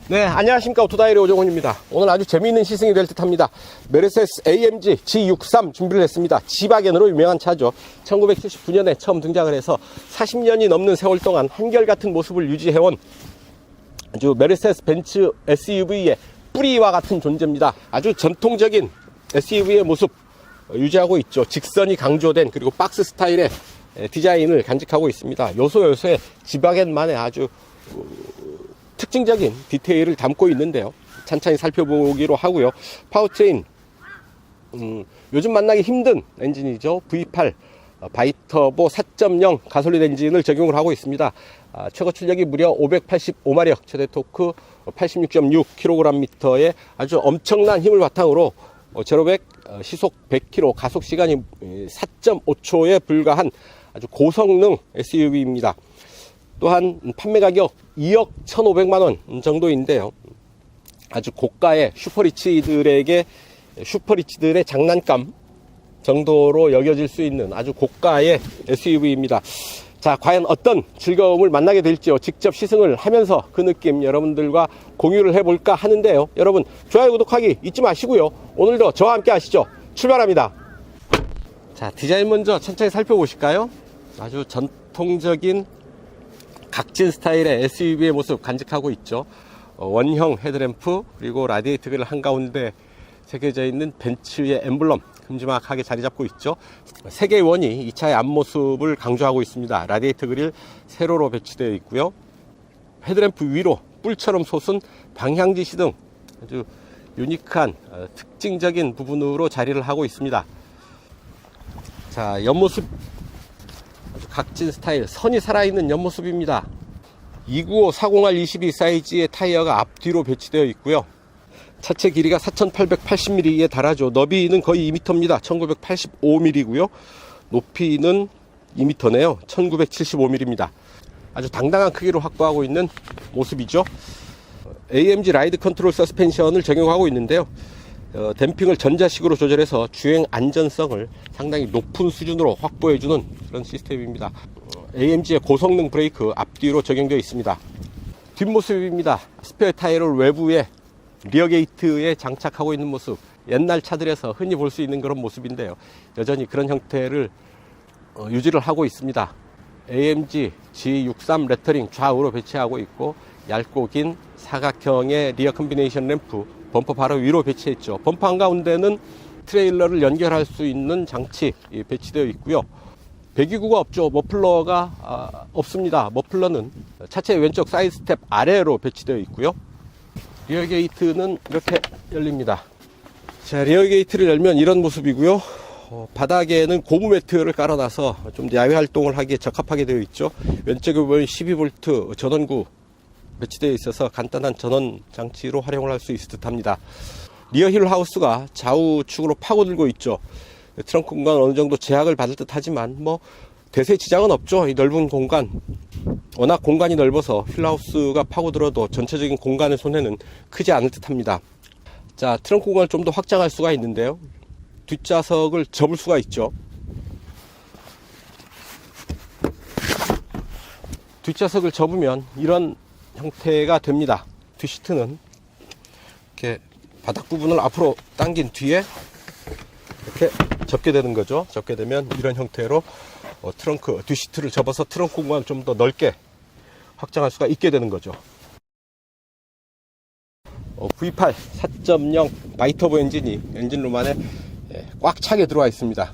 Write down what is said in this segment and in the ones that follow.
네, 안녕하십니까. 오토다이리 오정훈입니다. 오늘 아주 재미있는 시승이 될 듯 합니다. 메르세데스 AMG G63 준비를 했습니다. G바겐으로 유명한 차죠. 1979년에 처음 등장을 해서 40년이 넘는 세월 동안 한결같은 모습을 유지해온 아주 메르세데스 벤츠 SUV의 뿌리와 같은 존재입니다. 아주 전통적인 SUV의 모습 유지하고 있죠. 직선이 강조된 그리고 박스 스타일의 디자인을 간직하고 있습니다. 요소요소에 G바겐만의 아주 특징적인 디테일을 담고 있는데요. 찬찬히 살펴보기로 하고요. 파워트레인, 요즘 만나기 힘든 엔진이죠. V8 바이터보 4.0 가솔린 엔진을 적용을 하고 있습니다. 최고 출력이 무려 585마력, 최대 토크 86.6kgm의 아주 엄청난 힘을 바탕으로 0-100 시속 100km, 가속 시간이 4.5초에 불과한 아주 고성능 SUV입니다. 또한 판매 가격 2억 1,500만원 정도인데요. 아주 고가의 슈퍼리치들의 장난감 정도로 여겨질 수 있는 아주 고가의 SUV입니다. 자, 과연 어떤 즐거움을 만나게 될지요. 직접 시승을 하면서 그 느낌 여러분들과 공유를 해볼까 하는데요. 여러분, 좋아요, 구독하기 잊지 마시고요. 오늘도 저와 함께 하시죠. 출발합니다. 자, 디자인 먼저 천천히 살펴보실까요? 아주 전통적인 각진 스타일의 SUV의 모습 간직하고 있죠. 원형 헤드램프, 그리고 라디에이터 그릴 한가운데 새겨져 있는 벤츠의 엠블럼 큼지막하게 자리 잡고 있죠. 세 개의 원이 이 차의 앞모습을 강조하고 있습니다. 라디에이터 그릴 세로로 배치되어 있고요. 헤드램프 위로 뿔처럼 솟은 방향지시 등 아주 유니크한 특징적인 부분으로 자리를 하고 있습니다. 자, 옆모습 아주 각진 스타일, 선이 살아있는 옆모습입니다. 295-40R22 사이즈의 타이어가 앞뒤로 배치되어 있고요. 차체 길이가 4,880mm에 달하죠. 너비는 거의 2m입니다. 1,985mm고요. 높이는 2m네요. 1,975mm입니다. 아주 당당한 크기로 확보하고 있는 모습이죠. AMG 라이드 컨트롤 서스펜션을 적용하고 있는데요. 댐핑을 전자식으로 조절해서 주행 안전성을 상당히 높은 수준으로 확보해주는 그런 시스템입니다. AMG의 고성능 브레이크 앞뒤로 적용되어 있습니다. 뒷모습입니다. 스페어 타이어를 외부에 리어 게이트에 장착하고 있는 모습, 옛날 차들에서 흔히 볼 수 있는 그런 모습인데요. 여전히 그런 형태를 유지를 하고 있습니다. AMG G63 레터링 좌우로 배치하고 있고, 얇고 긴 사각형의 리어 컨비네이션 램프 범퍼 바로 위로 배치했죠. 범퍼 한가운데는 트레일러를 연결할 수 있는 장치 배치되어 있고요. 배기구가 없죠. 머플러가 없습니다. 머플러는 차체 왼쪽 사이드 스텝 아래로 배치되어 있고요. 리어 게이트는 이렇게 열립니다. 자, 리어 게이트를 열면 이런 모습이고요. 바닥에는 고무 매트를 깔아놔서 좀 야외 활동을 하기에 적합하게 되어 있죠. 왼쪽에 보면 12V 전원구 배치되어 있어서 간단한 전원 장치로 활용을 할 수 있을 듯 합니다. 리어 힐 하우스가 좌우측으로 파고들고 있죠. 트렁크 공간 어느 정도 제약을 받을 듯 하지만 뭐 대세 지장은 없죠. 이 넓은 공간, 워낙 공간이 넓어서 힐 하우스가 파고들어도 전체적인 공간의 손해는 크지 않을 듯 합니다. 자, 트렁크 공간을 좀 더 확장할 수가 있는데요. 뒷좌석을 접을 수가 있죠. 뒷좌석을 접으면 이런 형태가 됩니다. 뒷시트는 이렇게 바닥 부분을 앞으로 당긴 뒤에 이렇게 접게 되는 거죠. 접게 되면 이런 형태로 트렁크 뒷시트를 접어서 트렁크 공간을 좀 더 넓게 확장할 수가 있게 되는 거죠. V8 4.0 바이터보 엔진이 엔진룸 안에 꽉 차게 들어와 있습니다.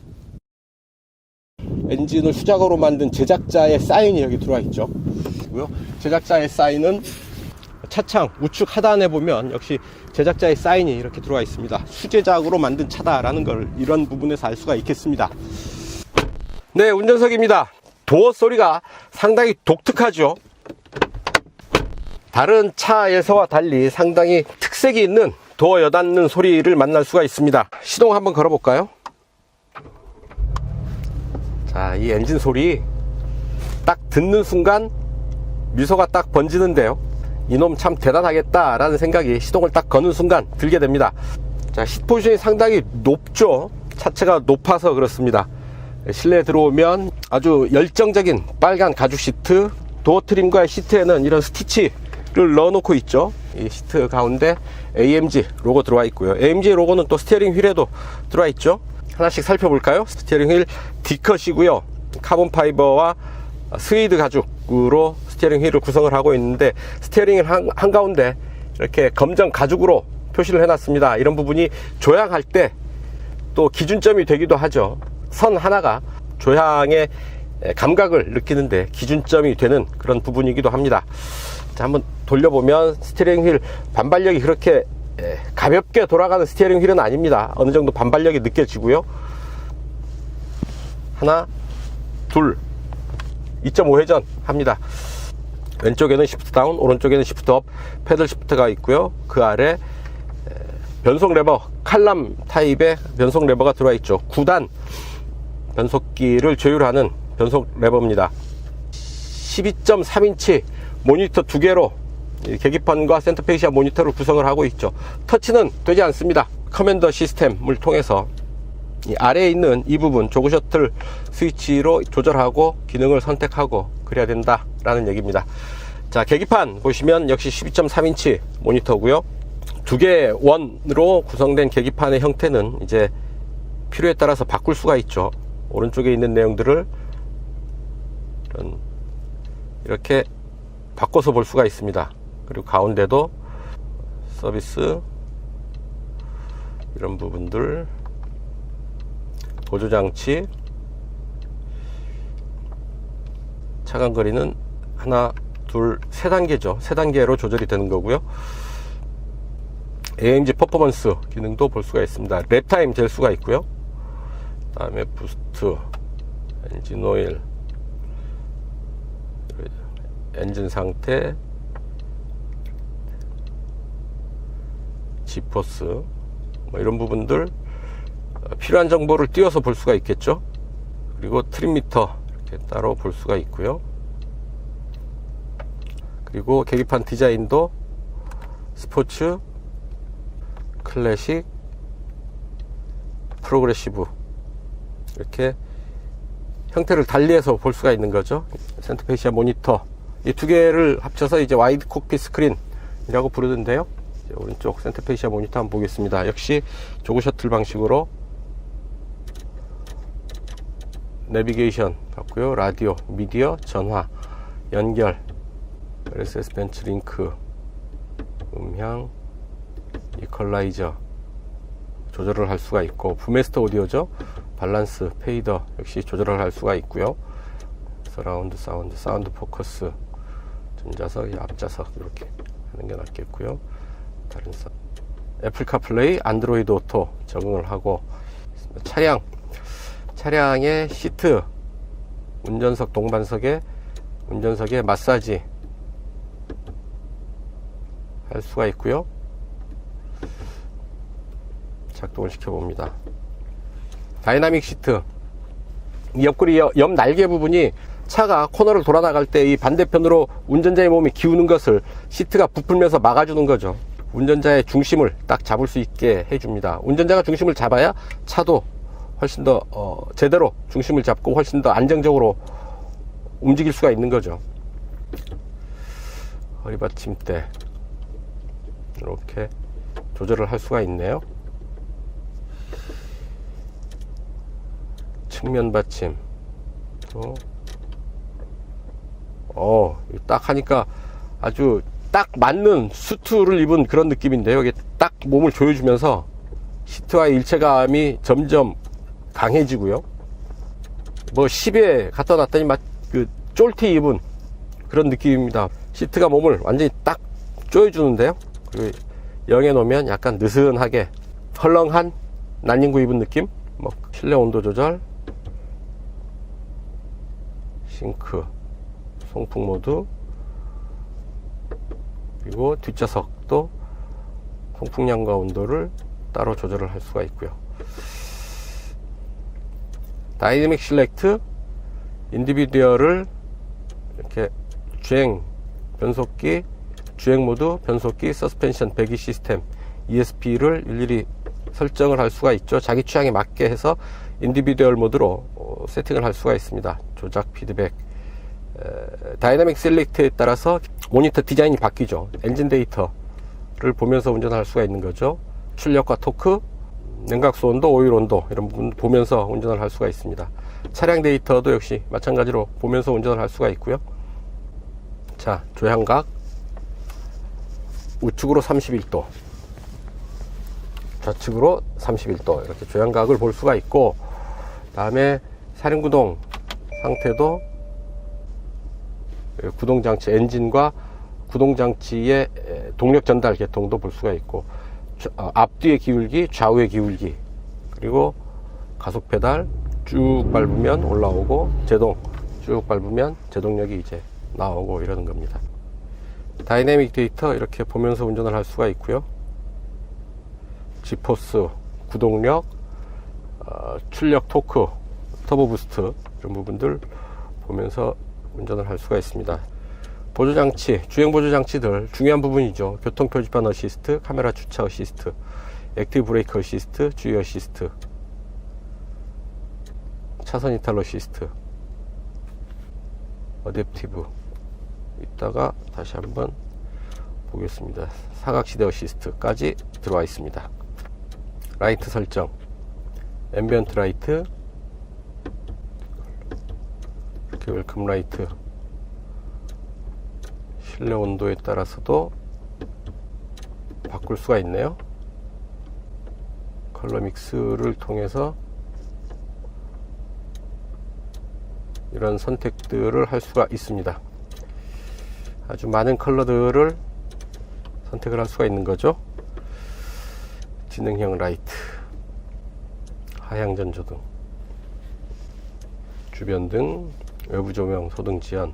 엔진을 수작업으로 만든 제작자의 사인이 여기 들어와 있죠. 제작자의 사인은 차창 우측 하단에 보면 역시 제작자의 사인이 이렇게 들어와 있습니다. 수제작으로 만든 차다라는 걸 이런 부분에서 알 수가 있겠습니다. 네, 운전석입니다. 도어 소리가 상당히 독특하죠. 다른 차에서와 달리 상당히 특색이 있는 도어 여닫는 소리를 만날 수가 있습니다. 시동 한번 걸어볼까요? 자, 이 엔진 소리 딱 듣는 순간 미소가 딱 번지는데요. 이놈 참 대단하겠다 라는 생각이 시동을 딱 거는 순간 들게 됩니다. 자, 시트 포지션이 상당히 높죠. 차체가 높아서 그렇습니다. 실내에 들어오면 아주 열정적인 빨간 가죽 시트, 도어 트림과 시트에는 이런 스티치 넣어놓고 있죠. 이 시트 가운데 AMG 로고 들어와 있고요. AMG 로고는 또 스티어링 휠에도 들어와 있죠. 하나씩 살펴볼까요? 스티어링 휠 D컷이고요. 카본 파이버와 스위드 가죽으로 스티어링 휠을 구성을 하고 있는데, 스티어링 한가운데 이렇게 검정 가죽으로 표시를 해놨습니다. 이런 부분이 조향할 때 또 기준점이 되기도 하죠. 선 하나가 조향의 감각을 느끼는데 기준점이 되는 그런 부분이기도 합니다. 자, 한번 돌려보면 스티어링 휠 반발력이 그렇게 가볍게 돌아가는 스티어링 휠은 아닙니다. 어느 정도 반발력이 느껴지고요. 하나, 둘, 2.5회전 합니다. 왼쪽에는 시프트 다운, 오른쪽에는 시프트 업, 패들 시프트가 있고요. 그 아래 변속 레버, 칼럼 타입의 변속 레버가 들어와 있죠. 9단 변속기를 조율하는 변속 레버입니다. 12.3인치 모니터 2개로 계기판과 센터페시아 모니터를 구성을 하고 있죠. 터치는 되지 않습니다. 커맨더 시스템을 통해서 이 아래에 있는 이 부분 조그 셔틀 스위치로 조절하고 기능을 선택하고 그래야 된다 라는 얘기입니다. 자, 계기판 보시면 역시 12.3인치 모니터고요. 2개의 원으로 구성된 계기판의 형태는 이제 필요에 따라서 바꿀 수가 있죠. 오른쪽에 있는 내용들을 이렇게 바꿔서 볼 수가 있습니다. 그리고 가운데도 서비스 이런 부분들, 보조장치, 차간거리는 하나, 둘, 세 단계죠. 세 단계로 조절이 되는 거고요. AMG 퍼포먼스 기능도 볼 수가 있습니다. 랩타임 잴 수가 있고요. 그 다음에 부스트, 엔진 오일, 엔진 상태, 지포스, 뭐 이런 부분들 필요한 정보를 띄워서 볼 수가 있겠죠. 그리고 트림미터 이렇게 따로 볼 수가 있고요. 그리고 계기판 디자인도 스포츠, 클래식, 프로그레시브 이렇게 형태를 달리해서 볼 수가 있는 거죠. 센터페시아 모니터 이 두 개를 합쳐서 이제 와이드 콕핏 스크린이라고 부르는데요. 이제 오른쪽 센터페시아 모니터 한번 보겠습니다. 역시 조그 셔틀 방식으로 내비게이션 봤고요. 라디오, 미디어, 전화, 연결, RSS 벤치 링크, 음향, 이퀄라이저 조절을 할 수가 있고, 부메스터 오디오죠. 밸런스, 페이더 역시 조절을 할 수가 있고요. 서라운드 사운드, 사운드 포커스, 전자석, 앞좌석 이렇게 하는 게 낫겠고요. 다른 애플 카플레이, 안드로이드 오토 적응을 하고, 차량의 시트, 운전석 동반석에 운전석에 마사지 할 수가 있고요. 작동을 시켜봅니다. 다이나믹 시트, 이 옆구리 옆 날개 부분이 차가 코너를 돌아 나갈 때 이 반대편으로 운전자의 몸이 기우는 것을 시트가 부풀면서 막아주는 거죠. 운전자의 중심을 딱 잡을 수 있게 해줍니다. 운전자가 중심을 잡아야 차도 훨씬 더 제대로 중심을 잡고 훨씬 더 안정적으로 움직일 수가 있는 거죠. 허리 받침대 이렇게 조절을 할 수가 있네요. 측면 받침 또 딱 하니까 아주 딱 맞는 수트를 입은 그런 느낌인데요. 이게 딱 몸을 조여주면서 시트와의 일체감이 점점 강해지고요. 뭐 10에 갖다 놨더니 막 그 쫄티 입은 그런 느낌입니다. 시트가 몸을 완전히 딱 조여주는데요. 그리고 0에 놓으면 약간 느슨하게 헐렁한 난닝구 입은 느낌. 뭐 실내 온도 조절, 싱크, 송풍 모드, 그리고 뒷좌석도 통풍량과 온도를 따로 조절을 할 수가 있고요. 다이내믹 실렉트, 인디비듀얼을 이렇게 주행, 변속기, 주행 모드, 변속기, 서스펜션, 배기 시스템, ESP를 일일이 설정을 할 수가 있죠. 자기 취향에 맞게 해서 인디비듀얼 모드로 세팅을 할 수가 있습니다. 조작, 피드백, 다이내믹 셀렉트에 따라서 모니터 디자인이 바뀌죠. 엔진 데이터를 보면서 운전할 수가 있는 거죠. 출력과 토크, 냉각수 온도, 오일 온도 이런 부분 보면서 운전을 할 수가 있습니다. 차량 데이터도 역시 마찬가지로 보면서 운전을 할 수가 있고요. 자, 조향각 우측으로 31도, 좌측으로 31도 이렇게 조향각을 볼 수가 있고, 다음에 사륜구동 상태도 구동장치, 엔진과 구동장치의 동력 전달 계통도 볼 수가 있고, 앞뒤의 기울기, 좌우의 기울기, 그리고 가속 페달 쭉 밟으면 올라오고, 제동 쭉 밟으면 제동력이 이제 나오고 이러는 겁니다. 다이내믹 데이터 이렇게 보면서 운전을 할 수가 있고요. 지포스, 구동력, 출력, 토크, 터보 부스트 이런 부분들 보면서 운전을 할 수가 있습니다. 보조장치, 주행 보조장치들 중요한 부분이죠. 교통 표지판 어시스트, 카메라 주차 어시스트, 액티브 브레이크 어시스트, 주의 어시스트, 차선 이탈 어시스트, 어댑티브. 이따가 다시 한번 보겠습니다. 사각시대 어시스트까지 들어와 있습니다. 라이트 설정, 앰비언트 라이트, 이렇게 웰컴 라이트, 실내 온도에 따라서도 바꿀 수가 있네요. 컬러 믹스를 통해서 이런 선택들을 할 수가 있습니다. 아주 많은 컬러들을 선택을 할 수가 있는 거죠. 지능형 라이트, 하향 전조등, 주변등, 외부 조명, 소등 지연,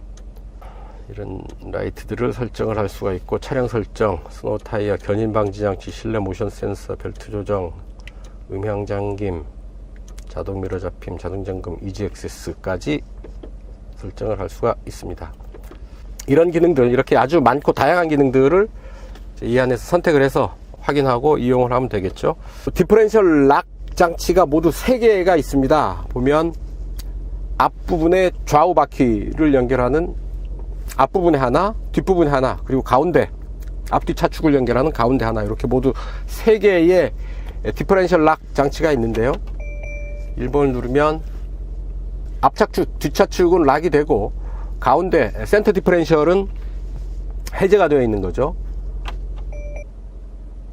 이런 라이트들을 설정을 할 수가 있고, 차량 설정, 스노우 타이어, 견인 방지 장치, 실내 모션 센서, 벨트 조정, 음향 잠김, 자동 미러 잡힘, 자동 잠금, 이지 액세스까지 설정을 할 수가 있습니다. 이런 기능들, 이렇게 아주 많고 다양한 기능들을 이 안에서 선택을 해서 확인하고 이용을 하면 되겠죠. 디퍼런셜 락 장치가 모두 3개가 있습니다. 보면 앞부분에 좌우 바퀴를 연결하는 앞부분에 하나, 뒷부분에 하나, 그리고 가운데 앞뒤 차축을 연결하는 가운데 하나, 이렇게 모두 3개의 디퍼런셜 락 장치가 있는데요. 1번을 누르면 앞차축, 뒷차축은 락이 되고, 가운데 센터 디퍼런셜은 해제가 되어 있는 거죠.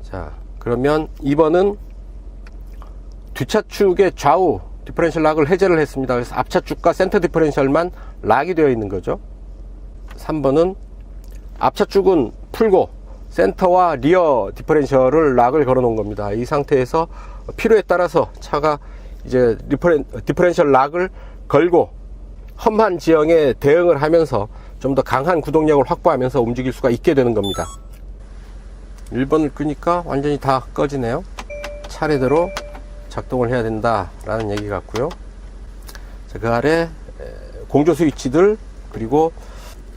자, 그러면 2번은 뒷차축의 좌우 디퍼런셜 락을 해제를 했습니다. 그래서 앞차축과 센터 디퍼런셜만 락이 되어 있는 거죠. 3번은 앞차축은 풀고 센터와 리어 디퍼런셜을 락을 걸어 놓은 겁니다. 이 상태에서 필요에 따라서 차가 이제 디퍼런셜 락을 걸고 험한 지형에 대응을 하면서 좀 더 강한 구동력을 확보하면서 움직일 수가 있게 되는 겁니다. 1번을 끄니까 완전히 다 꺼지네요. 차례대로 작동을 해야 된다 라는 얘기 같고요. 자, 그 아래 공조 스위치들, 그리고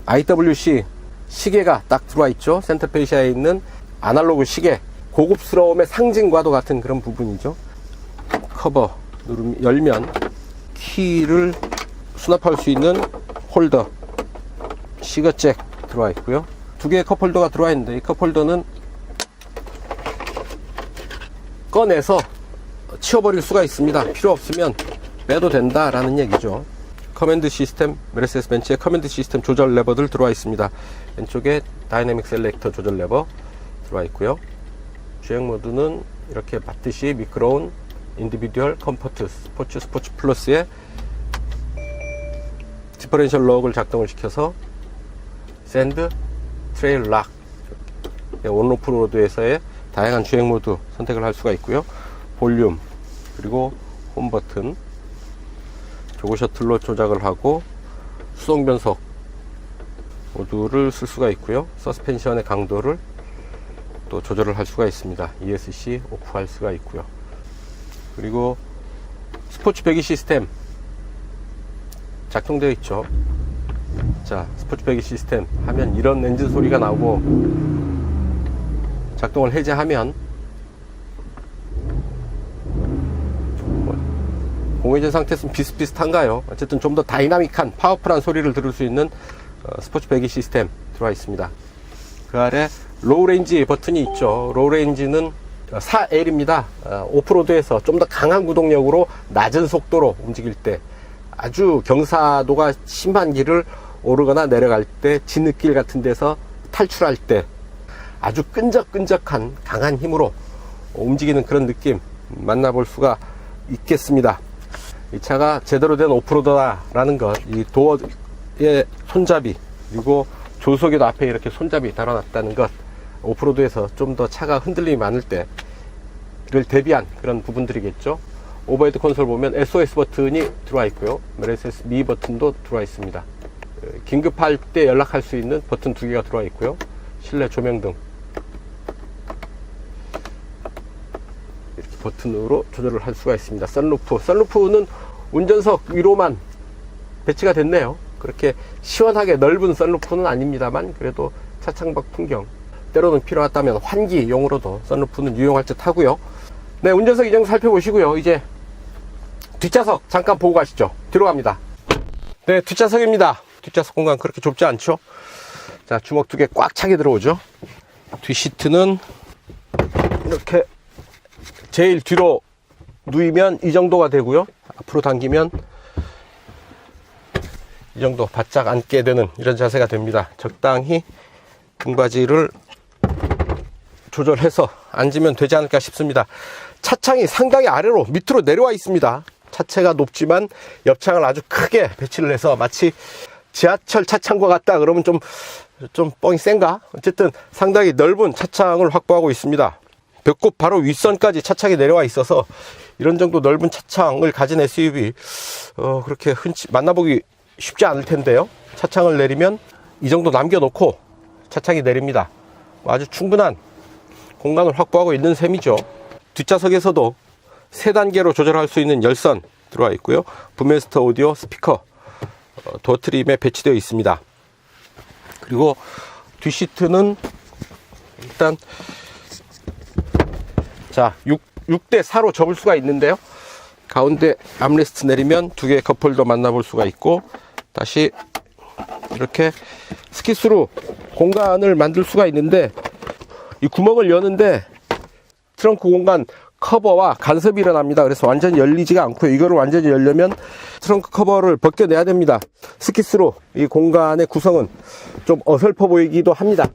IWC 시계가 딱 들어와 있죠. 센터 페시아에 있는 아날로그 시계, 고급스러움의 상징과도 같은 그런 부분이죠. 커버 열면 키를 수납할 수 있는 홀더, 시거잭 들어와 있고요. 2개의 컵홀더가 들어와 있는데, 이 컵홀더는 꺼내서 치워버릴 수가 있습니다. 필요 없으면 빼도 된다 라는 얘기죠. 커맨드 시스템, 메르세데스 벤츠의 커맨드 시스템 조절 레버들 들어와 있습니다. 왼쪽에 다이내믹 셀렉터 조절 레버 들어와 있고요. 주행 모드는 이렇게 봤듯이 미끄러운 인디비듀얼, 컴포트, 스포츠, 스포츠 플러스의 디퍼런셜 럭을 작동을 시켜서 샌드, 트레일 락, 온오프 로드에서의 다양한 주행 모드 선택을 할 수가 있고요. 볼륨, 그리고 홈 버튼, 조그 셔틀로 조작을 하고 수동 변속 모두를 쓸 수가 있고요. 서스펜션의 강도를 또 조절을 할 수가 있습니다. ESC 오프 할 수가 있고요. 그리고 스포츠 배기 시스템 작동되어 있죠. 자, 스포츠 배기 시스템 하면 이런 엔진 소리가 나오고, 작동을 해제하면 공회전 상태에서는 비슷비슷한가요? 어쨌든 좀 더 다이나믹한 파워풀한 소리를 들을 수 있는 스포츠 배기 시스템 들어와 있습니다. 그 아래 로우 레인지 버튼이 있죠. 로우 레인지는 4L입니다. 오프로드에서 좀 더 강한 구동력으로 낮은 속도로 움직일 때, 아주 경사도가 심한 길을 오르거나 내려갈 때, 진흙길 같은 데서 탈출할 때 아주 끈적끈적한 강한 힘으로 움직이는 그런 느낌 만나볼 수가 있겠습니다. 이 차가 제대로 된 오프로드다라는 것, 이 도어의 손잡이, 그리고 조수석에도 앞에 이렇게 손잡이 달아놨다는 것, 오프로드에서 좀 더 차가 흔들림이 많을 때를 대비한 그런 부분들이겠죠. 오버헤드 콘솔 보면 SOS 버튼이 들어와 있고요. RSS 미 버튼도 들어와 있습니다. 긴급할 때 연락할 수 있는 버튼 2개가 들어와 있고요. 실내 조명등 이렇게 버튼으로 조절을 할 수가 있습니다. 선루프는 운전석 위로만 배치가 됐네요. 그렇게 시원하게 넓은 선루프는 아닙니다만, 그래도 차창 밖 풍경, 때로는 필요하다면 환기용으로도 선루프는 유용할 듯 하고요. 네, 운전석 이정 살펴보시고요. 이제 뒷좌석 잠깐 보고 가시죠. 뒤로 갑니다. 네, 뒷좌석입니다. 뒷좌석 공간 그렇게 좁지 않죠. 자, 주먹 2개 꽉 차게 들어오죠. 뒷시트는 이렇게 제일 뒤로 누이면 이 정도가 되고요. 앞으로 당기면 이 정도 바짝 앉게 되는 이런 자세가 됩니다. 적당히 등받이를 조절해서 앉으면 되지 않을까 싶습니다. 차창이 상당히 아래로 밑으로 내려와 있습니다. 차체가 높지만 옆창을 아주 크게 배치를 해서 마치 지하철 차창과 같다 그러면 좀 뻥이 센가? 어쨌든 상당히 넓은 차창을 확보하고 있습니다. 배꼽 바로 윗선까지 차창이 내려와 있어서 이런 정도 넓은 차창을 가진 SUV 그렇게 흔치 만나보기 쉽지 않을 텐데요. 차창을 내리면 이 정도 남겨놓고 차창이 내립니다. 아주 충분한 공간을 확보하고 있는 셈이죠. 뒷좌석에서도 3단계로 조절할 수 있는 열선 들어와 있고요. 붐메스터 오디오 스피커 도어 트림에 배치되어 있습니다. 그리고 뒷시트는 일단 자 6대 4로 접을 수가 있는데요. 가운데 암레스트 내리면 2개의 컵홀더 만나볼 수가 있고, 다시 이렇게 스키스루 공간을 만들 수가 있는데, 이 구멍을 여는데 트렁크 공간 커버와 간섭이 일어납니다. 그래서 완전히 열리지가 않고요. 이거를 완전히 열려면 트렁크 커버를 벗겨내야 됩니다. 스키스루 이 공간의 구성은 좀 어설퍼 보이기도 합니다.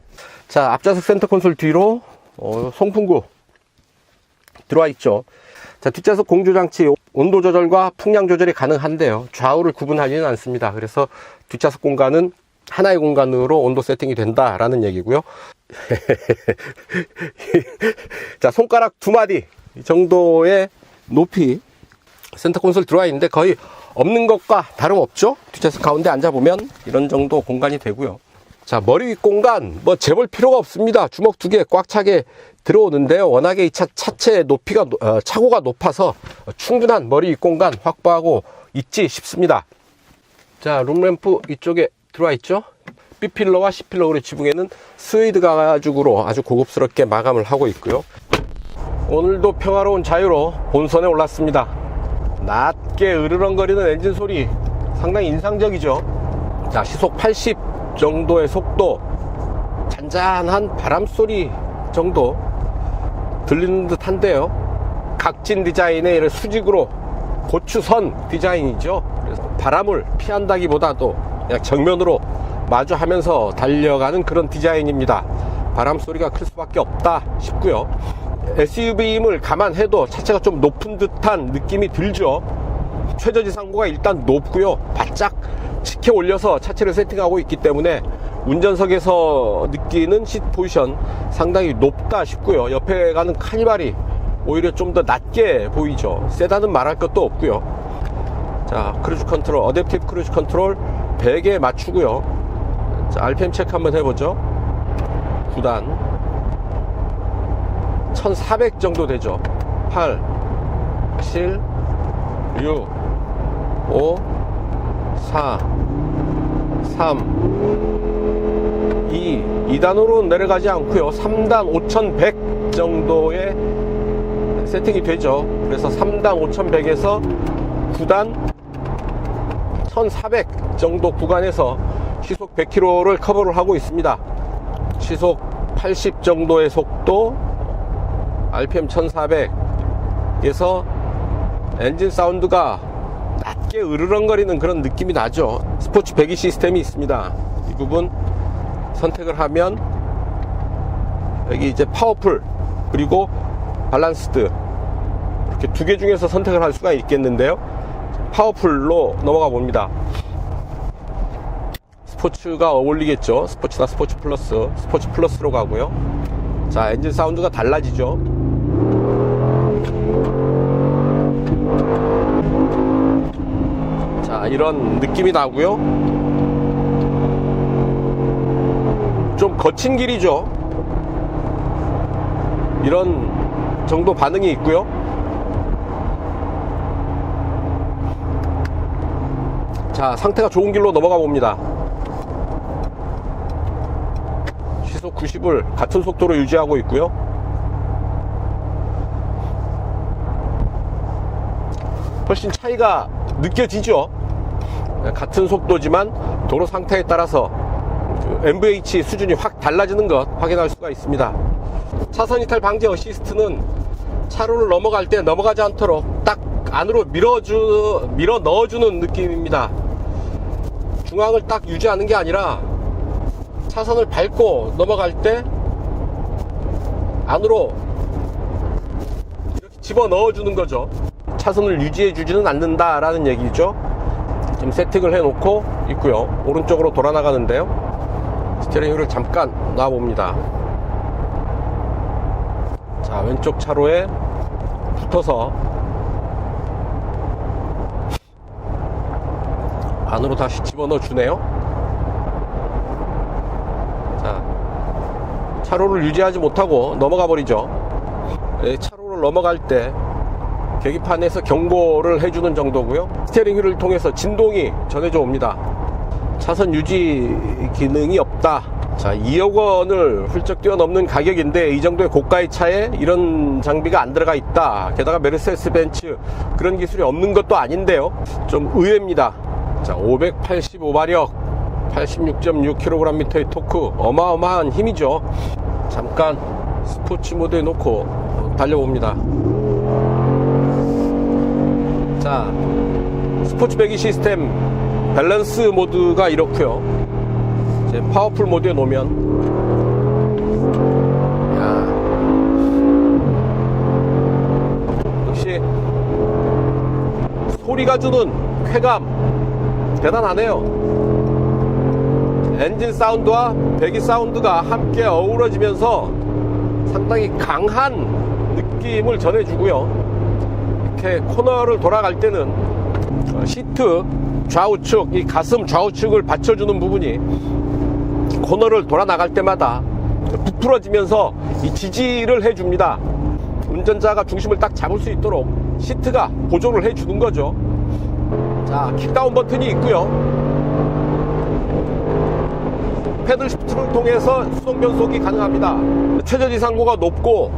자, 앞좌석 센터 콘솔 뒤로 송풍구 들어와 있죠. 자, 뒷좌석 공조장치 온도 조절과 풍량 조절이 가능한데요. 좌우를 구분하지는 않습니다. 그래서 뒷좌석 공간은 하나의 공간으로 온도 세팅이 된다라는 얘기고요. 자, 손가락 2마디 이 정도의 높이 센터 콘솔 들어와 있는데 거의 없는 것과 다름없죠. 뒷좌석 가운데 앉아보면 이런 정도 공간이 되고요. 자, 머리 윗 공간 뭐 재볼 필요가 없습니다. 주먹 2개 꽉 차게 들어오는데요. 워낙에 이 차체 높이가 차고가 높아서 충분한 머리 윗 공간 확보하고 있지 싶습니다. 자, 룸램프 이쪽에 들어와 있죠. B필러와 C필러 그리 지붕에는 스웨이드 가죽으로 아주 고급스럽게 마감을 하고 있고요. 오늘도 평화로운 자유로 본선에 올랐습니다. 낮게 으르렁거리는 엔진 소리 상당히 인상적이죠. 자, 시속 80 정도의 속도, 잔잔한 바람 소리 정도 들리는 듯 한데요. 각진 디자인의 이런 수직으로 고추선 디자인이죠. 그래서 바람을 피한다기보다도 그냥 정면으로 마주하면서 달려가는 그런 디자인입니다. 바람 소리가 클 수밖에 없다 싶고요. SUV임을 감안해도 차체가 좀 높은 듯한 느낌이 들죠. 최저지상고가 일단 높고요. 바짝 치켜 올려서 차체를 세팅하고 있기 때문에 운전석에서 느끼는 시트 포지션 상당히 높다 싶고요. 옆에 가는 카니발이 오히려 좀 더 낮게 보이죠. 세단은 말할 것도 없고요. 자, 크루즈 컨트롤, 어댑티브 크루즈 컨트롤 100에 맞추고요. 자, RPM 체크 한번 해보죠. 9단 1400 정도 되죠. 8 7 6 5 4 3 2단으로 내려가지 않고요. 3단 5100 정도의 세팅이 되죠. 그래서 3단 5100에서 9단 1400 정도 구간에서 시속 100km를 커버를 하고 있습니다. 시속 80 정도의 속도, RPM 1400에서 엔진 사운드가 낮게 으르렁거리는 그런 느낌이 나죠. 스포츠 배기 시스템이 있습니다. 이 부분 선택을 하면 여기 이제 파워풀 그리고 밸런스드 이렇게 두 개 중에서 선택을 할 수가 있겠는데요. 파워풀로 넘어가 봅니다. 스포츠가 어울리겠죠. 스포츠나 스포츠 플러스로 가고요. 자, 엔진 사운드가 달라지죠. 자, 이런 느낌이 나고요. 좀 거친 길이죠. 이런 정도 반응이 있고요. 자, 상태가 좋은 길로 넘어가 봅니다. 시속 90을 같은 속도로 유지하고 있고요. 훨씬 차이가 느껴지죠. 같은 속도지만 도로 상태에 따라서 MVH 수준이 확 달라지는 것 확인할 수가 있습니다. 차선 이탈 방지 어시스트는 차로를 넘어갈 때 넘어가지 않도록 딱 안으로 밀어 넣어주는 느낌입니다. 중앙을 딱 유지하는 게 아니라 차선을 밟고 넘어갈 때 안으로 이렇게 집어 넣어주는 거죠. 차선을 유지해 주지는 않는다라는 얘기죠. 지금 세팅을 해 놓고 있고요. 오른쪽으로 돌아 나가는데요. 스티어링 휠을 잠깐 놔 봅니다. 자, 왼쪽 차로에 붙어서 안으로 다시 집어넣어 주네요. 자, 차로를 유지하지 못하고 넘어가 버리죠. 차로를 넘어갈 때 계기판에서 경고를 해주는 정도고요. 스티어링 휠을 통해서 진동이 전해져 옵니다. 차선 유지 기능이 없다. 자, 2억 원을 훌쩍 뛰어넘는 가격인데 이 정도의 고가의 차에 이런 장비가 안 들어가 있다. 게다가 메르세데스 벤츠 그런 기술이 없는 것도 아닌데요. 좀 의외입니다. 자, 585마력 86.6kgm의 토크, 어마어마한 힘이죠. 잠깐 스포츠 모드에 놓고 달려봅니다. 자, 스포츠 배기 시스템 밸런스 모드가 이렇고요. 이제 파워풀 모드에 놓으면, 야, 역시 소리가 주는 쾌감 대단하네요. 엔진 사운드와 배기 사운드가 함께 어우러지면서 상당히 강한 느낌을 전해주고요. 이렇게 코너를 돌아갈 때는 시트 좌우측, 이 가슴 좌우측을 받쳐주는 부분이 코너를 돌아 나갈 때마다 부풀어지면서 이 지지를 해줍니다. 운전자가 중심을 딱 잡을 수 있도록 시트가 보조를 해주는 거죠. 자, 킥다운 버튼이 있고요. 패들 시프트를 통해서 수동 변속이 가능합니다. 최저 지상고가 높고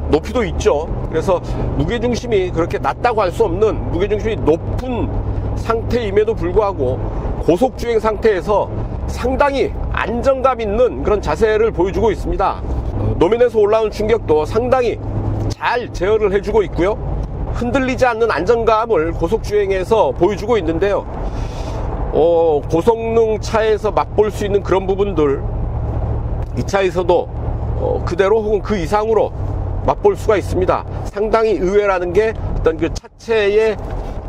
높이도 있죠. 그래서 무게중심이 그렇게 낮다고 할 수 없는 무게중심이 높은 상태임에도 불구하고 고속주행 상태에서 상당히 안정감 있는 그런 자세를 보여주고 있습니다. 노면에서 올라오는 충격도 상당히 잘 제어를 해주고 있고요. 흔들리지 않는 안정감을 고속주행에서 보여주고 있는데요. 고성능 차에서 맛볼 수 있는 그런 부분들 이 차에서도 그대로 혹은 그 이상으로 맛볼 수가 있습니다. 상당히 의외라는 게 어떤 그 차체의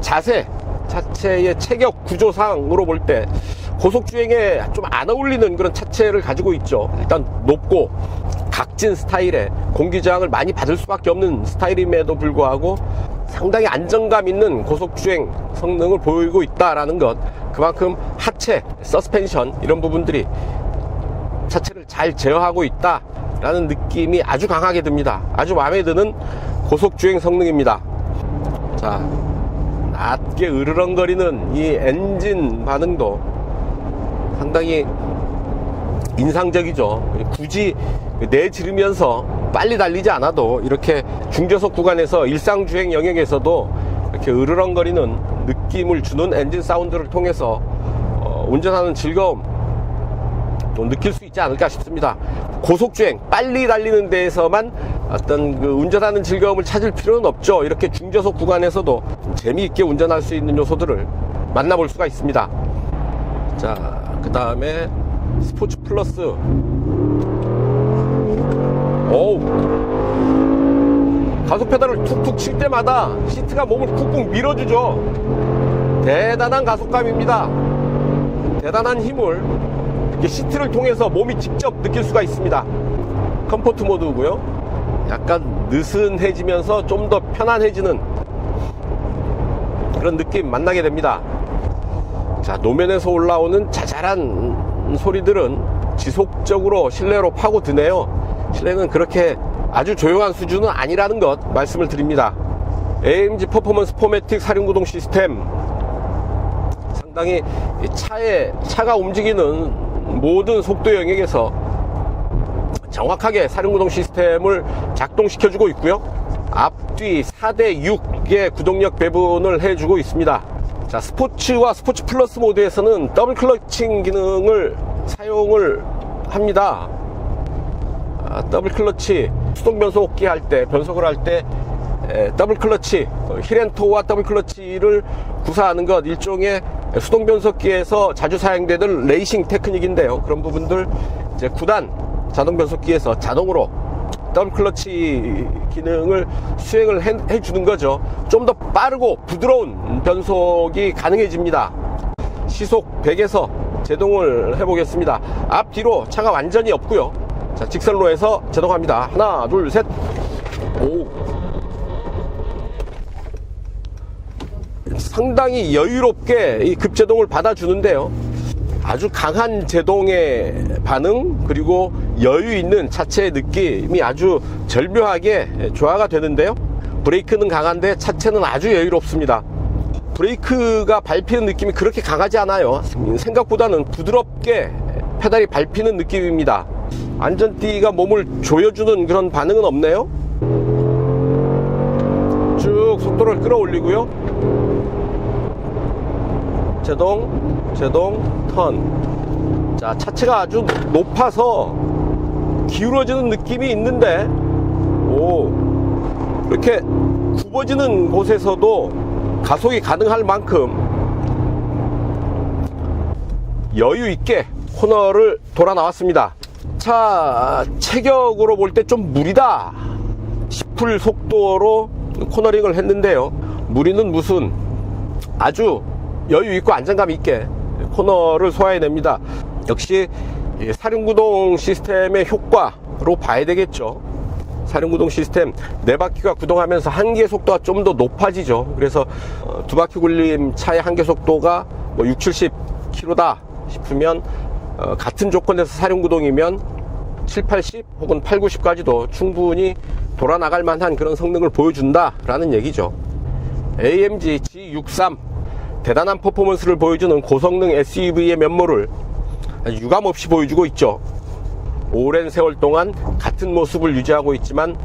자세, 차체의 체격 구조상으로 볼 때 고속주행에 좀 안 어울리는 그런 차체를 가지고 있죠. 일단 높고 각진 스타일의 공기저항을 많이 받을 수밖에 없는 스타일임에도 불구하고 상당히 안정감 있는 고속주행 성능을 보이고 있다라는 것, 그만큼 하체, 서스펜션 이런 부분들이 차체를 잘 제어하고 있다라는 느낌이 아주 강하게 듭니다. 아주 마음에 드는 고속주행 성능입니다. 자, 낮게 으르렁거리는 이 엔진 반응도 상당히 인상적이죠. 굳이 내지르면서 빨리 달리지 않아도 이렇게 중저속 구간에서 일상주행 영역에서도 이렇게 으르렁거리는 느낌을 주는 엔진 사운드를 통해서 운전하는 즐거움, 또 느낄 수 있지 않을까 싶습니다. 고속주행, 빨리 달리는 데에서만 어떤 그 운전하는 즐거움을 찾을 필요는 없죠. 이렇게 중저속 구간에서도 재미있게 운전할 수 있는 요소들을 만나볼 수가 있습니다. 자, 그 다음에 스포츠 플러스. 오우, 가속 페달을 툭툭 칠 때마다 시트가 몸을 쿡쿡 밀어주죠. 대단한 가속감입니다. 대단한 힘을 이렇게 시트를 통해서 몸이 직접 느낄 수가 있습니다. 컴포트 모드고요. 약간 느슨해지면서 좀 더 편안해지는 그런 느낌 만나게 됩니다. 자, 노면에서 올라오는 자잘한 소리들은 지속적으로 실내로 파고드네요. 실내는 그렇게 아주 조용한 수준은 아니라는 것 말씀을 드립니다. AMG 퍼포먼스 포매틱 사륜구동 시스템, 상당히 차가 움직이는 모든 속도 영역에서 정확하게 사륜구동 시스템을 작동시켜주고 있고요. 앞뒤 4대6의 구동력 배분을 해주고 있습니다. 자, 스포츠와 스포츠 플러스 모드에서는 더블 클러칭 기능을 사용을 합니다. 더블 클러치, 수동 변속기 할 때, 변속을 할 때 더블 클러치, 힐앤토와 더블 클러치를 구사하는 것, 일종의 수동 변속기에서 자주 사용되는 레이싱 테크닉인데요. 그런 부분들 이제 9단 자동 변속기에서 자동으로 더블 클러치 기능을 수행을 해주는 거죠. 좀 더 빠르고 부드러운 변속이 가능해집니다. 시속 100에서 제동을 해보겠습니다. 앞뒤로 차가 완전히 없고요. 자, 직선로에서 제동합니다. 하나, 둘, 셋. 오, 상당히 여유롭게 이 급제동을 받아주는데요. 아주 강한 제동의 반응, 그리고 여유 있는 차체의 느낌이 아주 절묘하게 조화가 되는데요. 브레이크는 강한데 차체는 아주 여유롭습니다. 브레이크가 밟히는 느낌이 그렇게 강하지 않아요. 생각보다는 부드럽게 페달이 밟히는 느낌입니다. 안전띠가 몸을 조여주는 그런 반응은 없네요. 쭉 속도를 끌어올리고요. 제동, 턴. 자, 차체가 아주 높아서 기울어지는 느낌이 있는데, 오, 이렇게 굽어지는 곳에서도 가속이 가능할 만큼 여유 있게 코너를 돌아 나왔습니다. 차 체격으로 볼 때 좀 무리다 싶을 속도로 코너링을 했는데요. 무리는 무슨, 아주 여유 있고 안정감 있게 코너를 소화해냅니다. 역시 사륜구동 시스템의 효과로 봐야 되겠죠. 사륜구동 시스템, 4바퀴가 구동하면서 한계 속도가 좀 더 높아지죠. 그래서 2바퀴 굴림 차의 한계 속도가 뭐 6, 70km다 싶으면 같은 조건에서 사륜구동이면 7, 80 혹은 8, 90까지도 충분히 돌아 나갈 만한 그런 성능을 보여준다 라는 얘기죠. AMG G63, 대단한 퍼포먼스를 보여주는 고성능 SUV의 면모를 유감없이 보여주고 있죠. 오랜 세월 동안 같은 모습을 유지하고 있지만,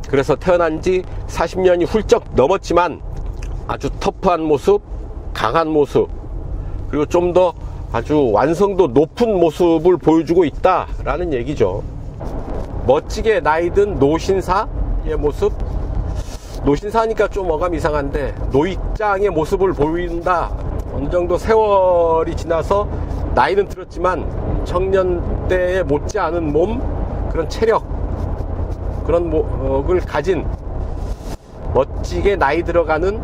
그래서 태어난 지 40년이 훌쩍 넘었지만 아주 터프한 모습, 강한 모습, 그리고 좀 더 아주 완성도 높은 모습을 보여주고 있다라는 얘기죠. 멋지게 나이든 노신사의 모습, 노신사니까 좀 어감 이상한데 노익장의 모습을 보인다. 어느 정도 세월이 지나서 나이는 들었지만 청년 때에 못지않은 몸, 그런 체력, 그런 목을 가진 멋지게 나이 들어가는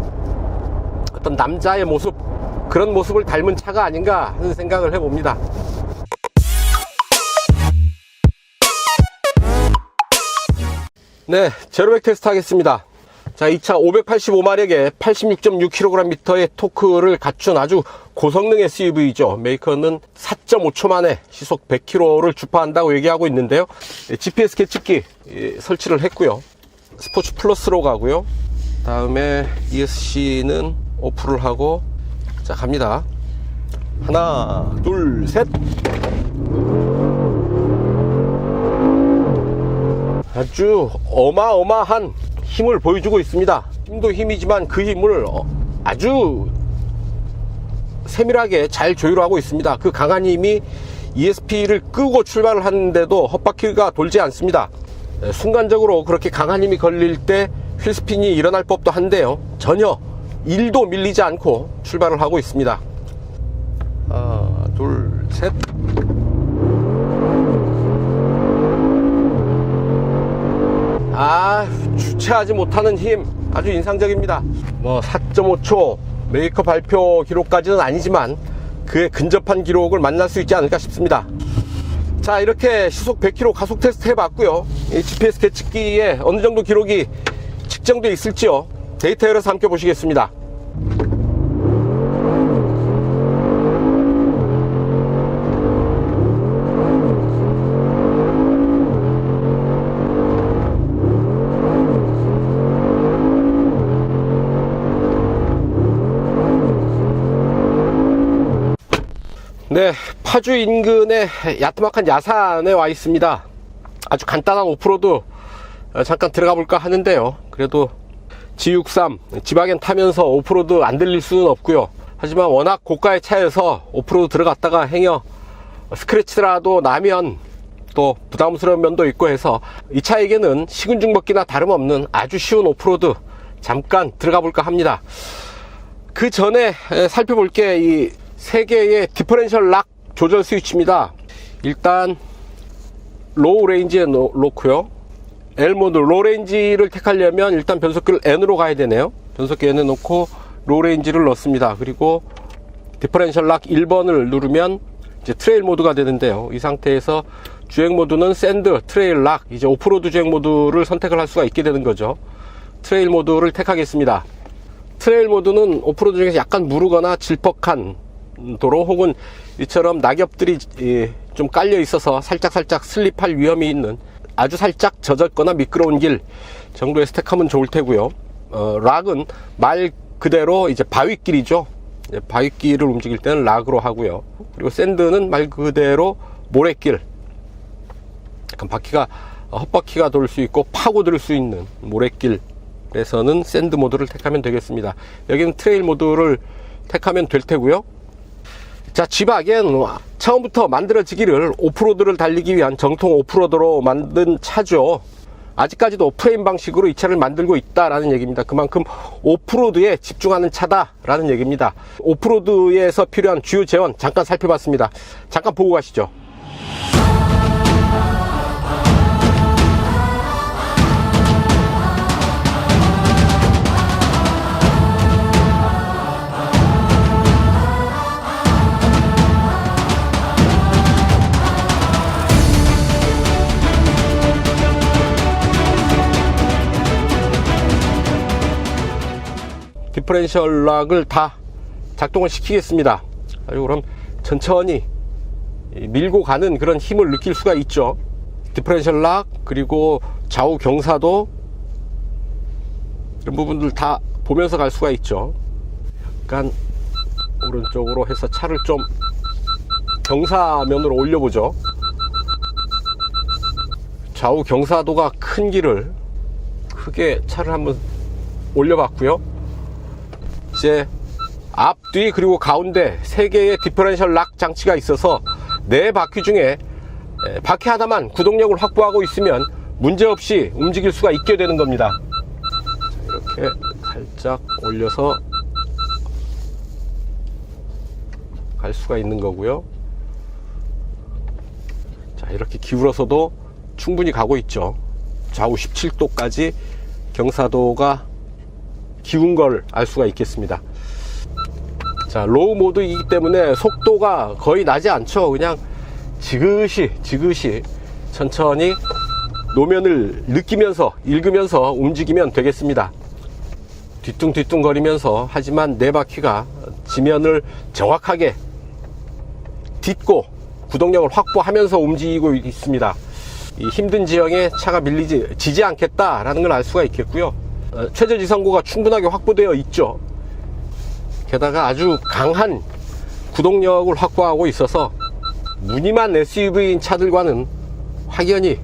어떤 남자의 모습, 그런 모습을 닮은 차가 아닌가 하는 생각을 해봅니다. 네, 제로백 테스트 하겠습니다. 자, 이 차 585마력에 86.6kgm의 토크를 갖춘 아주 고성능 SUV죠. 메이커는 4.5초 만에 시속 100km를 주파한다고 얘기하고 있는데요. GPS 계측기 설치를 했고요. 스포츠 플러스로 가고요. 다음에 ESC는 오프를 하고, 자, 갑니다. 하나, 둘, 셋. 아주 어마어마한 힘을 보여주고 있습니다. 힘도 힘이지만 그 힘을 아주 세밀하게 잘 조율하고 있습니다. 그 강한 힘이 ESP를 끄고 출발을 하는데도 헛바퀴가 돌지 않습니다. 순간적으로 그렇게 강한 힘이 걸릴 때 휠스핀이 일어날 법도 한데요, 전혀 1도 밀리지 않고 출발을 하고 있습니다. 하나, 둘, 셋. 주체하지 못하는 힘 아주 인상적입니다. 4.5초 메이커 발표 기록까지는 아니지만 그에 근접한 기록을 만날 수 있지 않을까 싶습니다. 자, 이렇게 시속 100km 가속 테스트 해봤고요. 이 GPS 계측기에 어느 정도 기록이 측정되어 있을지요, 데이터 열어서 함께 보시겠습니다. 네, 파주 인근의 야트막한 야산에 와 있습니다. 아주 간단한 오프로드 잠깐 들어가 볼까 하는데요, 그래도 G63 지바겐 타면서 오프로드 안 들릴 수는 없고요. 하지만 워낙 고가의 차여서 오프로드 들어갔다가 행여 스크래치라도 나면 또 부담스러운 면도 있고 해서 이 차에게는 식은 먹기나 다름없는 아주 쉬운 오프로드 잠깐 들어가 볼까 합니다. 그 전에 살펴볼 게 이 3개의 디퍼런셜 락 조절 스위치입니다. 일단 로우 레인지에 놓고요. L 모드 로우 레인지를 택하려면 일단 변속기를 N으로 가야 되네요. 변속기 N에 놓고 로우 레인지를 넣습니다. 그리고 디퍼런셜 락 1번을 누르면 이제 트레일 모드가 되는데요. 이 상태에서 주행 모드는 샌드, 트레일 락, 이제 오프로드 주행 모드를 선택을 할 수가 있게 되는 거죠. 트레일 모드를 택하겠습니다. 트레일 모드는 오프로드 중에서 약간 무르거나 질퍽한 도로 혹은 이처럼 낙엽들이 좀 깔려 있어서 살짝 슬립할 위험이 있는 아주 살짝 젖었거나 미끄러운 길 정도에서 택하면 좋을 테고요. 락은 말 그대로 이제 바위길이죠. 바위길을 움직일 때는 락으로 하고요. 그리고 샌드는 말 그대로 모래길, 약간 바퀴가 헛바퀴가 돌 수 있고 파고들 수 있는 모래길에서는 샌드 모드를 택하면 되겠습니다. 여기는 트레일 모드를 택하면 될 테고요. 자, 지바겐 처음부터 만들어지기를 오프로드를 달리기 위한 정통 오프로드로 만든 차죠. 아직까지도 프레임 방식으로 이 차를 만들고 있다라는 얘기입니다. 그만큼 오프로드에 집중하는 차다라는 얘기입니다. 오프로드에서 필요한 주요 재원 잠깐 살펴봤습니다. 잠깐 보고 가시죠. 디퍼런셜 락을 다 작동을 시키겠습니다. 그럼 천천히 밀고 가는 그런 힘을 느낄 수가 있죠. 디퍼런셜 락, 그리고 좌우 경사도, 이런 부분들 다 보면서 갈 수가 있죠. 약간 오른쪽으로 해서 차를 좀 경사면으로 올려보죠. 좌우 경사도가 큰 길을 크게 차를 한번 올려봤고요. 이제 앞, 뒤, 그리고 가운데 3개의 디퍼런셜 락 장치가 있어서 4바퀴 중에 바퀴 하나만 구동력을 확보하고 있으면 문제없이 움직일 수가 있게 되는 겁니다. 이렇게 살짝 올려서 갈 수가 있는 거고요. 자, 이렇게 기울어서도 충분히 가고 있죠. 좌우 17도까지 경사도가 기운 걸 알 수가 있겠습니다. 자, 로우 모드이기 때문에 속도가 거의 나지 않죠. 그냥 지그시 천천히 노면을 느끼면서 읽으면서 움직이면 되겠습니다. 뒤뚱뒤뚱 거리면서, 하지만 4바퀴가 지면을 정확하게 딛고 구동력을 확보하면서 움직이고 있습니다. 이 힘든 지형에 차가 지지 않겠다라는 걸 알 수가 있겠고요. 최저 지상고가 충분하게 확보되어 있죠. 게다가 아주 강한 구동력을 확보하고 있어서 무늬만 SUV인 차들과는 확연히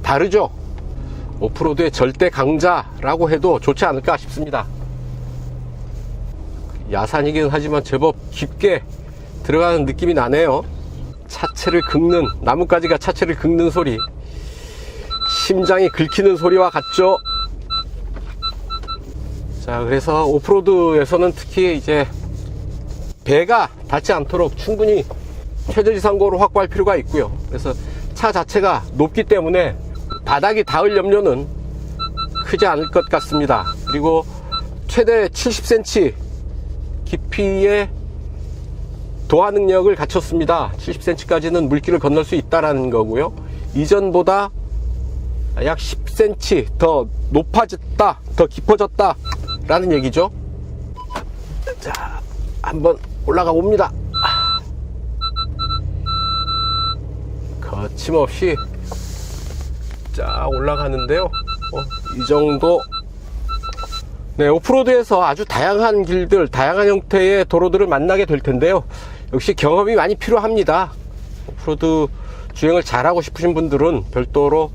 다르죠. 오프로드의 절대 강자라고 해도 좋지 않을까 싶습니다. 야산이긴 하지만 제법 깊게 들어가는 느낌이 나네요. 차체를 긁는, 나뭇가지가 차체를 긁는 소리, 심장이 긁히는 소리와 같죠. 자, 그래서 오프로드에서는 특히 이제 배가 닿지 않도록 충분히 최저지상고를 확보할 필요가 있고요. 그래서 차 자체가 높기 때문에 바닥이 닿을 염려는 크지 않을 것 같습니다. 그리고 최대 70cm 깊이의 도하 능력을 갖췄습니다. 70cm까지는 물길을 건널 수 있다는 거고요. 이전보다 약 10cm 더 높아졌다, 더 깊어졌다 라는 얘기죠. 자, 한번 올라가 봅니다. 거침없이 자 올라가는데요. 이 정도. 네, 오프로드에서 아주 다양한 길들, 다양한 형태의 도로들을 만나게 될 텐데요. 역시 경험이 많이 필요합니다. 오프로드 주행을 잘하고 싶으신 분들은 별도로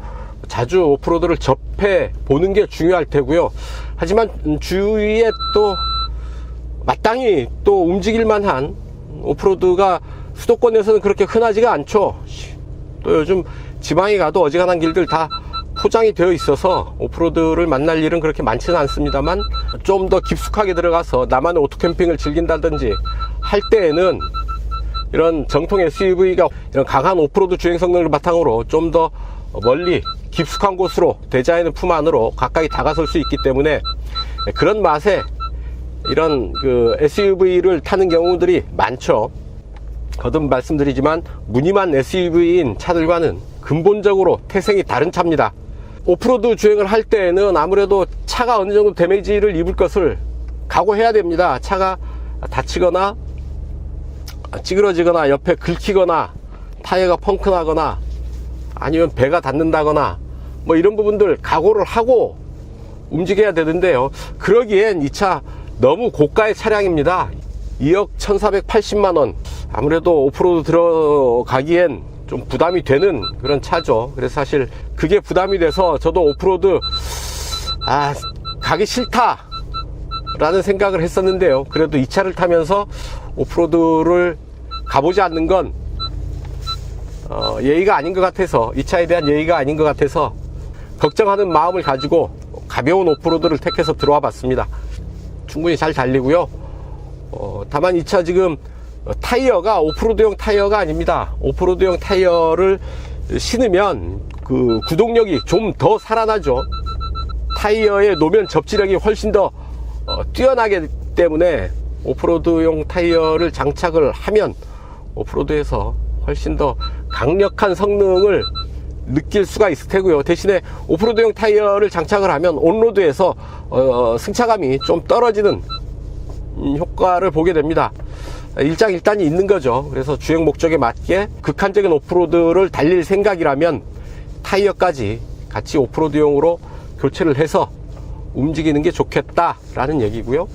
자주 오프로드를 접해 보는 게 중요할 테고요. 하지만 주위에 또 마땅히 또 움직일 만한 오프로드가 수도권에서는 그렇게 흔하지가 않죠. 또 요즘 지방에 가도 어지간한 길들 다 포장이 되어 있어서 오프로드를 만날 일은 그렇게 많지는 않습니다만, 좀 더 깊숙하게 들어가서 나만의 오토캠핑을 즐긴다든지 할 때에는 이런 정통 SUV가 이런 강한 오프로드 주행 성능을 바탕으로 좀 더 멀리 깊숙한 곳으로 대자연의 품 안으로 가까이 다가설 수 있기 때문에 그런 맛에 이런 그 SUV를 타는 경우들이 많죠. 거듭 말씀드리지만 무늬만 SUV인 차들과는 근본적으로 태생이 다른 차입니다. 오프로드 주행을 할 때에는 아무래도 차가 어느 정도 데미지를 입을 것을 각오해야 됩니다. 차가 다치거나 찌그러지거나 옆에 긁히거나 타이어가 펑크나거나 아니면 배가 닿는다거나 뭐 이런 부분들 각오를 하고 움직여야 되는데요. 그러기엔 이 차 너무 고가의 차량입니다. 2억 1480만원. 아무래도 오프로드 들어가기엔 좀 부담이 되는 그런 차죠. 그래서 사실 그게 부담이 돼서 저도 오프로드 가기 싫다 라는 생각을 했었는데요. 그래도 이 차를 타면서 오프로드를 가보지 않는 건 예의가 아닌 것 같아서, 이 차에 대한 예의가 아닌 것 같아서 걱정하는 마음을 가지고 가벼운 오프로드를 택해서 들어와 봤습니다. 충분히 잘 달리고요. 다만 이 차 지금 타이어가 오프로드용 타이어가 아닙니다. 오프로드용 타이어를 신으면 그 구동력이 좀 더 살아나죠. 타이어의 노면 접지력이 훨씬 더 뛰어나기 때문에 오프로드용 타이어를 장착을 하면 오프로드에서 훨씬 더 강력한 성능을 느낄 수가 있을 테고요. 대신에 오프로드용 타이어를 장착을 하면 온로드에서 승차감이 좀 떨어지는 효과를 보게 됩니다. 일장일단이 있는 거죠. 그래서 주행 목적에 맞게 극한적인 오프로드를 달릴 생각이라면 타이어까지 같이 오프로드용으로 교체를 해서 움직이는 게 좋겠다라는 얘기고요.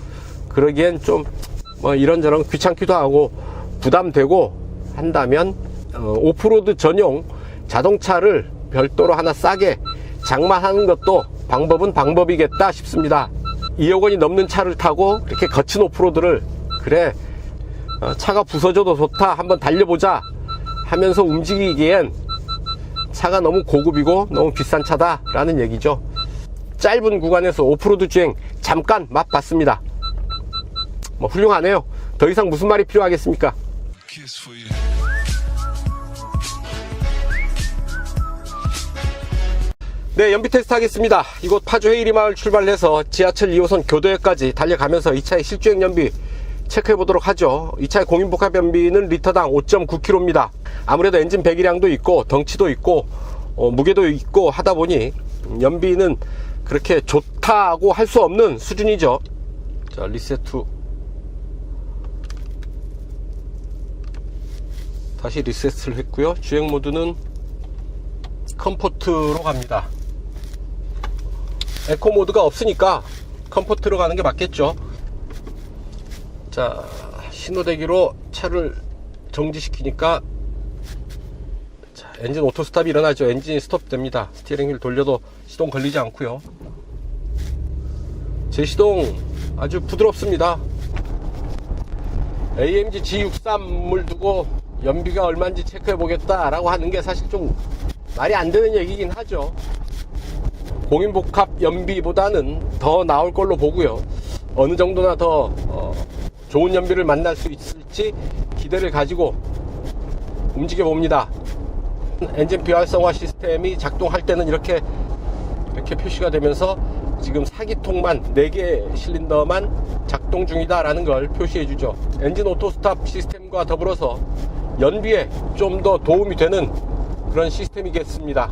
그러기엔 좀 뭐 이런저런 귀찮기도 하고 부담되고 한다면 오프로드 전용 자동차를 별도로 하나 싸게 장만하는 것도 방법은 방법이겠다 싶습니다. 2억 원이 넘는 차를 타고 이렇게 거친 오프로드를 그래 차가 부서져도 좋다, 한번 달려보자 하면서 움직이기엔 차가 너무 고급이고 너무 비싼 차다 라는 얘기죠. 짧은 구간에서 오프로드 주행 잠깐 맛봤습니다. 뭐 훌륭하네요. 더 이상 무슨 말이 필요하겠습니까? 네, 연비 테스트 하겠습니다. 이곳 파주 헤이리마을 출발해서 지하철 2호선 교도역까지 달려가면서 이 차의 실주행 연비 체크해 보도록 하죠. 이 차의 공인복합 연비는 리터당 5.9km입니다. 아무래도 엔진 배기량도 있고 덩치도 있고 무게도 있고 하다 보니 연비는 그렇게 좋다고 할 수 없는 수준이죠. 자, 리셋 후 다시 리셋을 했고요. 주행 모드는 컴포트로 갑니다. 에코 모드가 없으니까 컴포트로 가는 게 맞겠죠. 자, 신호대기로 차를 정지시키니까 자, 엔진 오토 스탑이 일어나죠. 엔진이 스톱 됩니다. 스티어링 휠 돌려도 시동 걸리지 않고요. 제 시동 아주 부드럽습니다. AMG G63을 두고 연비가 얼마인지 체크해 보겠다 라고 하는 게 사실 좀 말이 안 되는 얘기긴 하죠. 공인복합 연비보다는 더 나올 걸로 보고요. 어느 정도나 더 좋은 연비를 만날 수 있을지 기대를 가지고 움직여 봅니다. 엔진 비활성화 시스템이 작동할 때는 이렇게 표시가 되면서 지금 4기통만 4개 실린더만 작동 중이다 라는 걸 표시해 주죠. 엔진 오토 스탑 시스템과 더불어서 연비에 좀 더 도움이 되는 그런 시스템이겠습니다.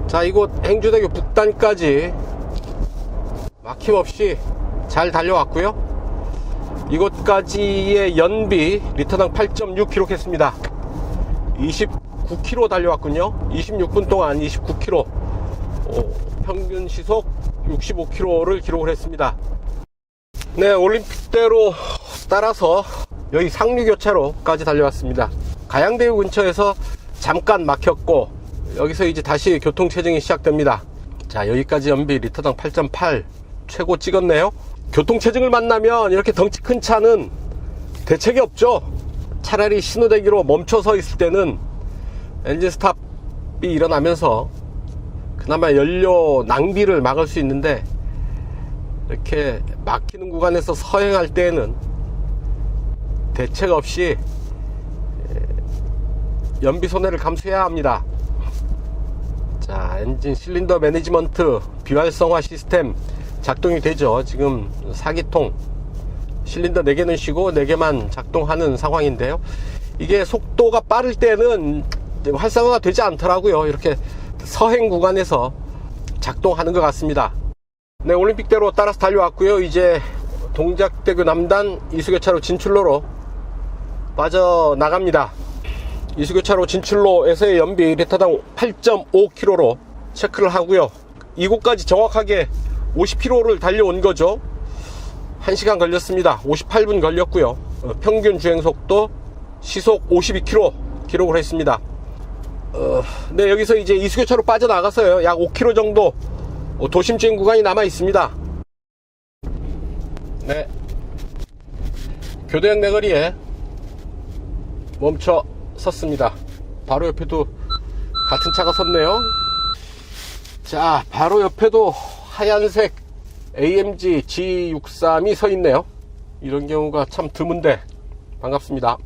자, 이곳 행주대교 북단까지 막힘없이 잘 달려왔고요. 이곳까지의 연비 리터당 8.6 기록했습니다. 29km 달려왔군요. 26분 동안 29km, 평균 시속 65km를 기록을 했습니다. 네, 올림픽대로 따라서 여기 상류교차로까지 달려왔습니다. 가양대교 근처에서 잠깐 막혔고 여기서 이제 다시 교통체증이 시작됩니다. 자, 여기까지 연비 리터당 8.8 최고 찍었네요. 교통체증을 만나면 이렇게 덩치 큰 차는 대책이 없죠. 차라리 신호대기로 멈춰서 있을 때는 엔진 스탑이 일어나면서 그나마 연료 낭비를 막을 수 있는데, 이렇게 막히는 구간에서 서행할 때에는 대책 없이 연비 손해를 감수해야 합니다. 자, 엔진 실린더 매니지먼트 비활성화 시스템 작동이 되죠. 지금 4기통 실린더 4개는 쉬고 4개만 작동하는 상황인데요. 이게 속도가 빠를 때는 활성화가 되지 않더라고요. 이렇게 서행 구간에서 작동하는 것 같습니다. 네, 올림픽대로 따라서 달려왔고요. 이제 동작대교 남단 이수교차로 진출로로 빠져나갑니다. 이수교차로 진출로에서의 연비 리터당 8.5km로 체크를 하고요. 이곳까지 정확하게 50km를 달려온 거죠. 1시간 걸렸습니다. 58분 걸렸고요. 평균 주행속도 시속 52km 기록을 했습니다. 네, 여기서 이제 이수교차로 빠져나가서요, 약 5km 정도 도심주행 구간이 남아 있습니다. 네, 교대역 내거리에 멈춰 섰습니다. 바로 옆에도 같은 차가 섰네요. 자, 바로 옆에도 하얀색 AMG G63이 서 있네요. 이런 경우가 참 드문데 반갑습니다.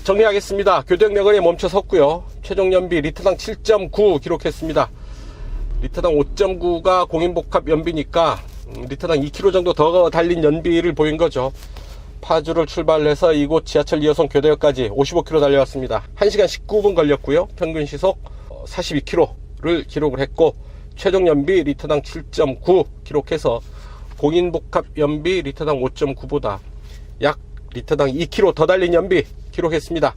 정리하겠습니다. 교대역 내거리에 멈춰 섰고요. 최종 연비 리터당 7.9 기록했습니다. 리터당 5.9가 공인복합 연비니까 리터당 2km 정도 더 달린 연비를 보인 거죠. 파주를 출발해서 이곳 지하철 2호선 교대역까지 55km 달려왔습니다. 1시간 19분 걸렸고요. 평균 시속 42km를 기록을 했고, 최종 연비 리터당 7.9 기록해서 공인복합 연비 리터당 5.9보다 약 리터당 2km 더 달린 연비 기록했습니다.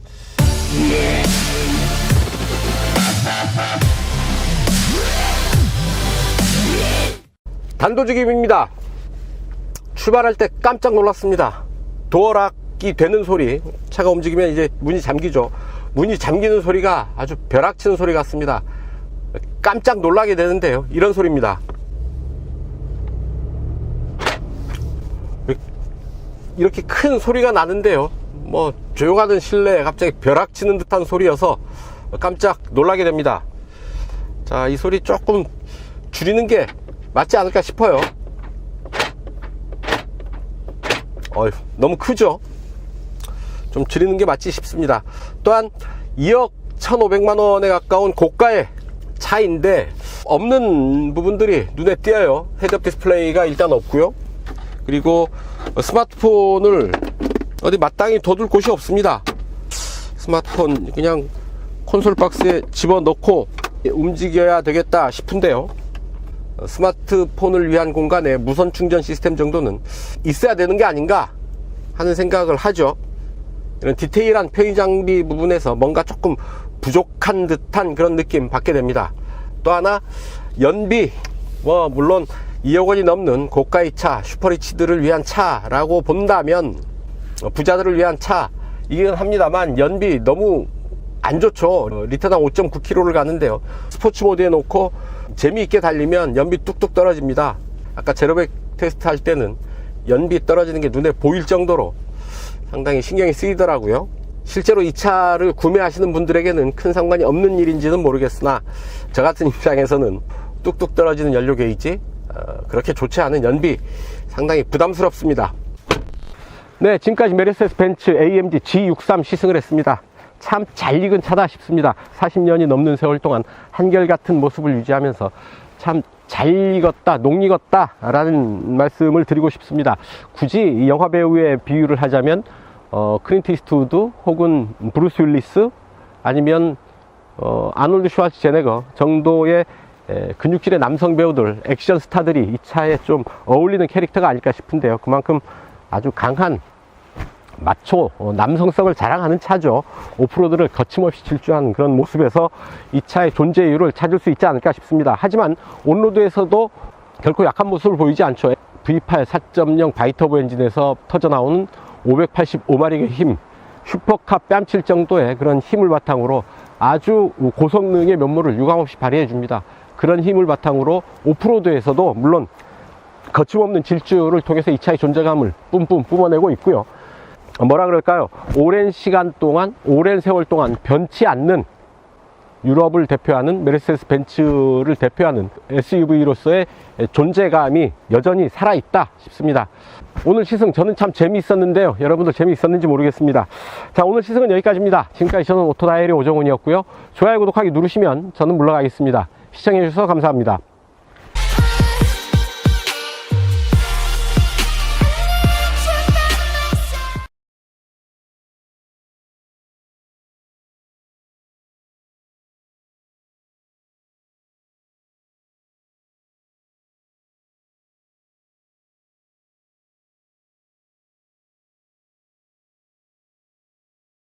단도직입입니다. 출발할 때 깜짝 놀랐습니다. 도어락이 되는 소리, 차가 움직이면 이제 문이 잠기죠. 문이 잠기는 소리가 아주 벼락치는 소리 같습니다. 깜짝 놀라게 되는데요, 이런 소리입니다. 이렇게 큰 소리가 나는데요, 뭐 조용하던 실내에 갑자기 벼락치는 듯한 소리여서 깜짝 놀라게 됩니다. 자, 이 소리 조금 줄이는 게 맞지 않을까 싶어요. 어휴, 너무 크죠? 좀 줄이는 게 맞지 싶습니다. 또한 2억 1,500만원에 가까운 고가의 차인데 없는 부분들이 눈에 띄어요. 헤드업 디스플레이가 일단 없고요. 그리고 스마트폰을 어디 마땅히 둬둘 곳이 없습니다. 스마트폰 그냥 콘솔 박스에 집어넣고 움직여야 되겠다 싶은데요, 스마트폰을 위한 공간에 무선 충전 시스템 정도는 있어야 되는 게 아닌가 하는 생각을 하죠. 이런 디테일한 편의 장비 부분에서 뭔가 조금 부족한 듯한 그런 느낌 받게 됩니다. 또 하나, 연비, 물론 2억 원이 넘는 고가의 차, 슈퍼리치들을 위한 차라고 본다면, 부자들을 위한 차이긴 합니다만 연비 너무 안 좋죠. 리터당 5.9km를 가는데요, 스포츠 모드에 놓고 재미있게 달리면 연비 뚝뚝 떨어집니다. 아까 제로백 테스트 할 때는 연비 떨어지는 게 눈에 보일 정도로 상당히 신경이 쓰이더라고요. 실제로 이 차를 구매하시는 분들에게는 큰 상관이 없는 일인지는 모르겠으나 저 같은 입장에서는 뚝뚝 떨어지는 연료 게이지, 그렇게 좋지 않은 연비, 상당히 부담스럽습니다. 네, 지금까지 메르세데스 벤츠 AMG G63 시승을 했습니다. 참 잘 익은 차다 싶습니다. 40년이 넘는 세월 동안 한결같은 모습을 유지하면서 참 잘 익었다, 녹익었다 라는 말씀을 드리고 싶습니다. 굳이 이 영화배우의 비유를 하자면 클린트 이스트우드 혹은 브루스 윌리스 아니면 아놀드 슈왈츠제네거 정도의 근육질의 남성 배우들, 액션 스타들이 이 차에 좀 어울리는 캐릭터가 아닐까 싶은데요. 그만큼 아주 강한 마초 남성성을 자랑하는 차죠. 오프로드를 거침없이 질주하는 그런 모습에서 이 차의 존재 이유를 찾을 수 있지 않을까 싶습니다. 하지만 온로드에서도 결코 약한 모습을 보이지 않죠. V8 4.0 바이터보 엔진에서 터져나오는 585마력의 힘, 슈퍼카 뺨칠 정도의 그런 힘을 바탕으로 아주 고성능의 면모를 유감없이 발휘해 줍니다. 그런 힘을 바탕으로 오프로드에서도 물론 거침없는 질주를 통해서 이 차의 존재감을 뿜뿜 뿜어내고 있고요. 뭐라 그럴까요? 오랜 시간 동안, 오랜 세월 동안 변치 않는 유럽을 대표하는 메르세데스 벤츠를 대표하는 SUV로서의 존재감이 여전히 살아있다 싶습니다. 오늘 시승 저는 참 재미있었는데요. 여러분들 재미있었는지 모르겠습니다. 자, 오늘 시승은 여기까지입니다. 지금까지 저는 오토다이어리 오정훈이었고요. 좋아요, 구독하기 누르시면 저는 물러가겠습니다. 시청해주셔서 감사합니다.